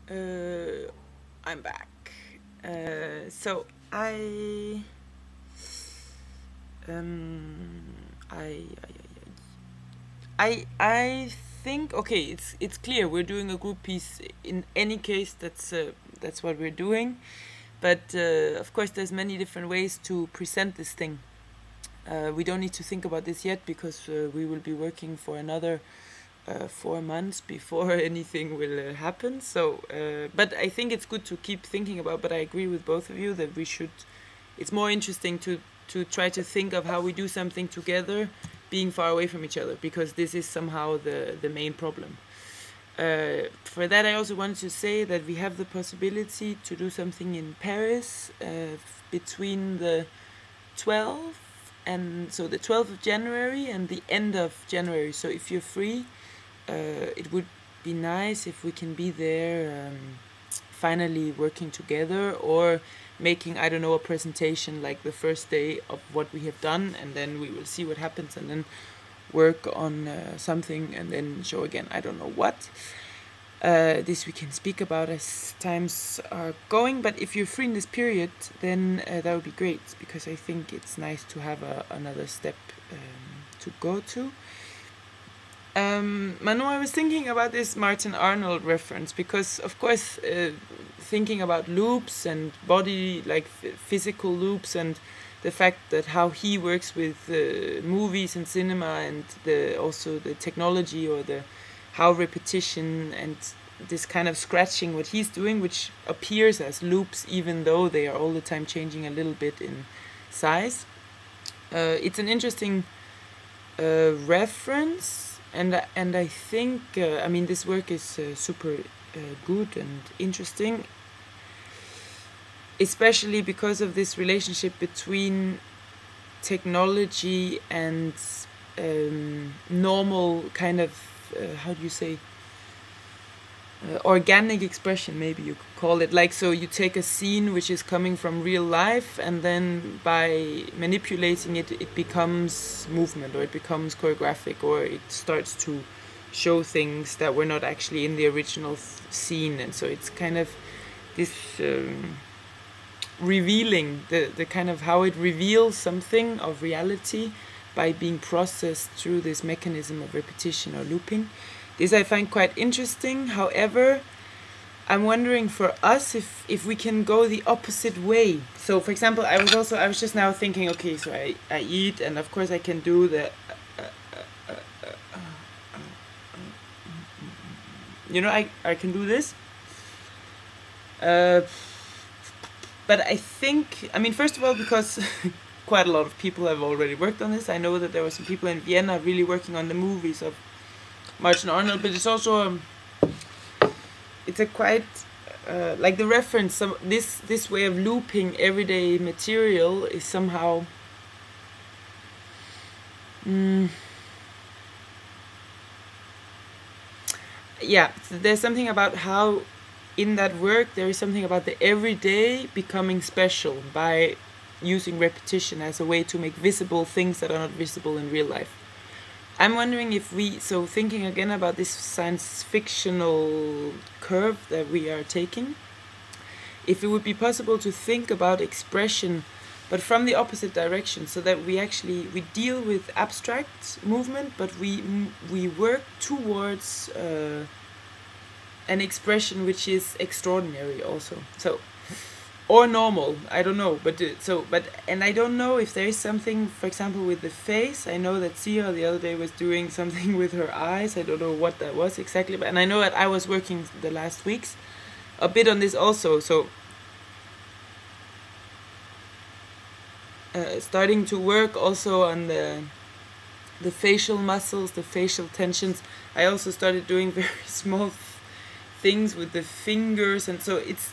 I'm back. So um, I, I think okay. It's clear we're doing a group piece. In any case, that's what we're doing. But of course, there's many different ways to present this thing. We don't need to think about this yet because we will be working for another 4 months before anything will happen. So, but I think it's good to keep thinking about. But I agree with both of you that we should. It's more interesting to try to think of how we do something together, being far away from each other, because this is somehow the main problem. For that, I also wanted to say that we have the possibility to do something in Paris between the 12th and so the 12th of January and the end of January. So if you're free, it would be nice if we can be there finally working together, or making, I don't know, a presentation like the first day of what we have done, and then we will see what happens, and then work on something, and then show again, I don't know what. This we can speak about as times are going, but if you're free in this period, then that would be great, because I think it's nice to have another step to go to. Manu, I was thinking about this Martin Arnold reference because, of course, thinking about loops and body, like physical loops, and the fact that how he works with movies and cinema, and also the technology, or the how repetition and this kind of scratching, what he's doing, which appears as loops even though they are all the time changing a little bit in size. It's an interesting reference. And I think I mean, this work is super good and interesting, especially because of this relationship between technology and normal kind of how do you say, organic expression, maybe you could call it. Like, so you take a scene which is coming from real life, and then by manipulating it, it becomes movement, or it becomes choreographic, or it starts to show things that were not actually in the original scene. And so it's kind of this revealing, the kind of how it reveals something of reality by being processed through this mechanism of repetition or looping. This I find quite interesting. However, I'm wondering for us if we can go the opposite way. So, for example, I was just now thinking, okay, so I eat, and of course I can do the, I can do this. But I think, I mean, first of all, because quite a lot of people have already worked on this. I know that there were some people in Vienna really working on the movies of Martin Arnold, but it's also it's a quite like the reference. This way of looping everyday material is somehow yeah. There's something about how in that work there is something about the everyday becoming special by using repetition as a way to make visible things that are not visible in real life. I'm wondering if so thinking again about this science fictional curve that we are taking, if it would be possible to think about expression, but from the opposite direction, so that we deal with abstract movement, but we work towards an expression which is extraordinary also. So, or normal, I don't know, and I don't know if there is something, for example, with the face. I know that Sia the other day was doing something with her eyes. I don't know what that was exactly, and I know that I was working the last weeks a bit on this also. So starting to work also on the facial muscles, the facial tensions. I also started doing very small things with the fingers, and so it's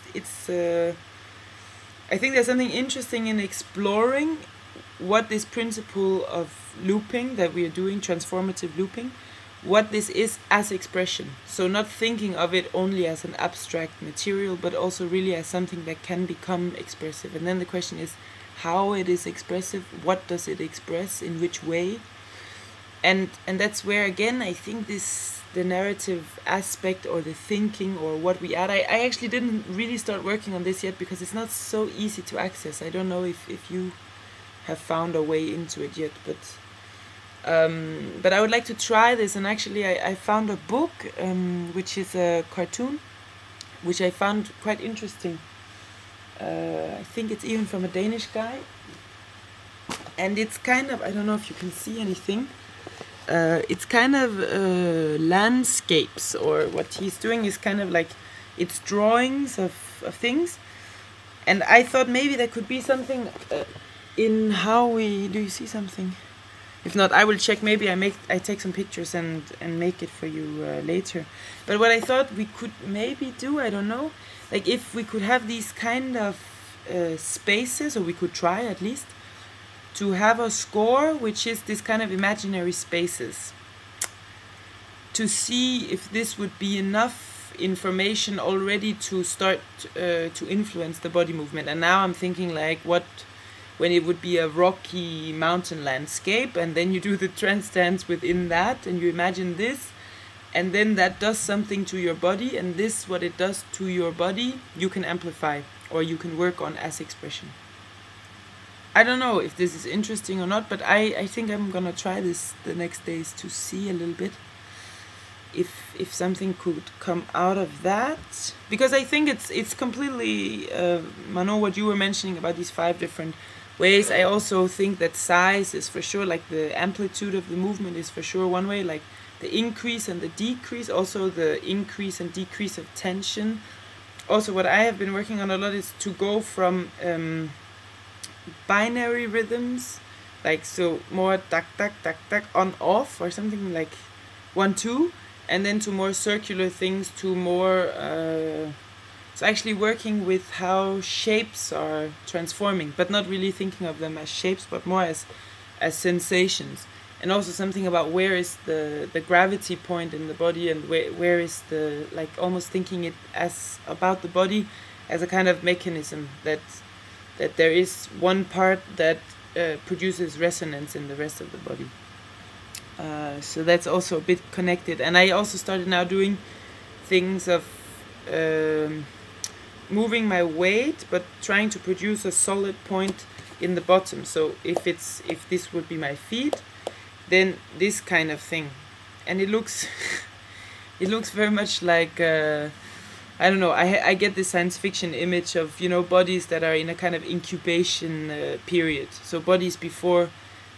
I think there's something interesting in exploring what this principle of looping that we are doing, transformative looping, what this is as expression. So not thinking of it only as an abstract material, but also really as something that can become expressive. And then the question is how it is expressive, what does it express, in which way. And that's where, again, I think the narrative aspect or the thinking or what we add. I actually didn't really start working on this yet because it's not so easy to access. I don't know if you have found a way into it yet, but I would like to try this. And actually I found a book which is a cartoon which I found quite interesting. I think it's even from a Danish guy, and it's kind of, I don't know if you can see anything. It's kind of landscapes, or what he's doing is kind of like, it's drawings of things. And I thought maybe there could be something in how we, do you see something? If not, I will check. Maybe I take some pictures and make it for you later. But what I thought we could maybe do, I don't know, like if we could have these kind of spaces, or we could try at least to have a score which is this kind of imaginary spaces, to see if this would be enough information already to start to influence the body movement. And now I'm thinking like, what when it would be a rocky mountain landscape, and then you do the trance dance within that, and you imagine this, and then that does something to your body, and this, what it does to your body, you can amplify, or you can work on as expression. I don't know if this is interesting or not, but I think I'm gonna try this the next days to see a little bit if something could come out of that. Because I think it's completely, Manon, what you were mentioning about these 5 different ways. I also think that size is for sure, like the amplitude of the movement is for sure one way, like the increase and the decrease, also the increase and decrease of tension. Also what I have been working on a lot is to go from binary rhythms, like so more tak tak tak tak on off, or something like 1 2, and then to more circular things, to more so actually working with how shapes are transforming, but not really thinking of them as shapes, but more as sensations. And also something about where is the gravity point in the body, and where is the, like almost thinking it as about the body as a kind of mechanism, that there is one part that produces resonance in the rest of the body. So that's also a bit connected. And I also started now doing things of moving my weight, but trying to produce a solid point in the bottom. So if this would be my feet, then this kind of thing, and it looks it looks very much like I don't know, I get this science fiction image of, you know, bodies that are in a kind of incubation period. So bodies before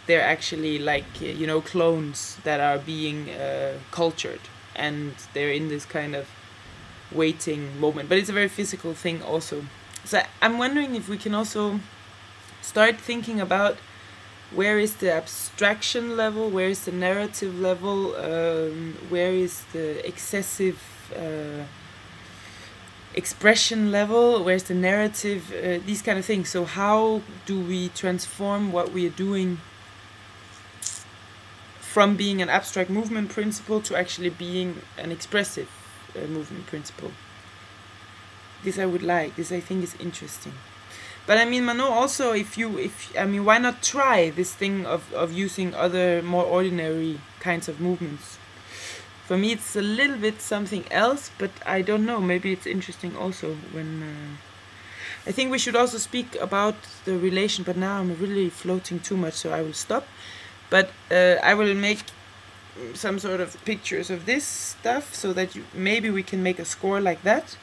they're actually like, you know, clones that are being cultured, and they're in this kind of waiting moment. But it's a very physical thing also. So I'm wondering if we can also start thinking about where is the abstraction level, where is the narrative level, where is the excessive expression level, where's the narrative, these kind of things. So how do we transform what we are doing from being an abstract movement principle to actually being an expressive movement principle? This I would like, this I think is interesting. But I mean, Manon, also I mean, why not try this thing of using other more ordinary kinds of movements? For me it's a little bit something else, but I don't know, maybe it's interesting also when I think we should also speak about the relation, but now I'm really floating too much, so I will stop. But I will make some sort of pictures of this stuff, so that maybe we can make a score like that.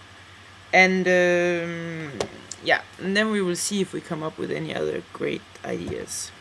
And yeah, and then we will see if we come up with any other great ideas.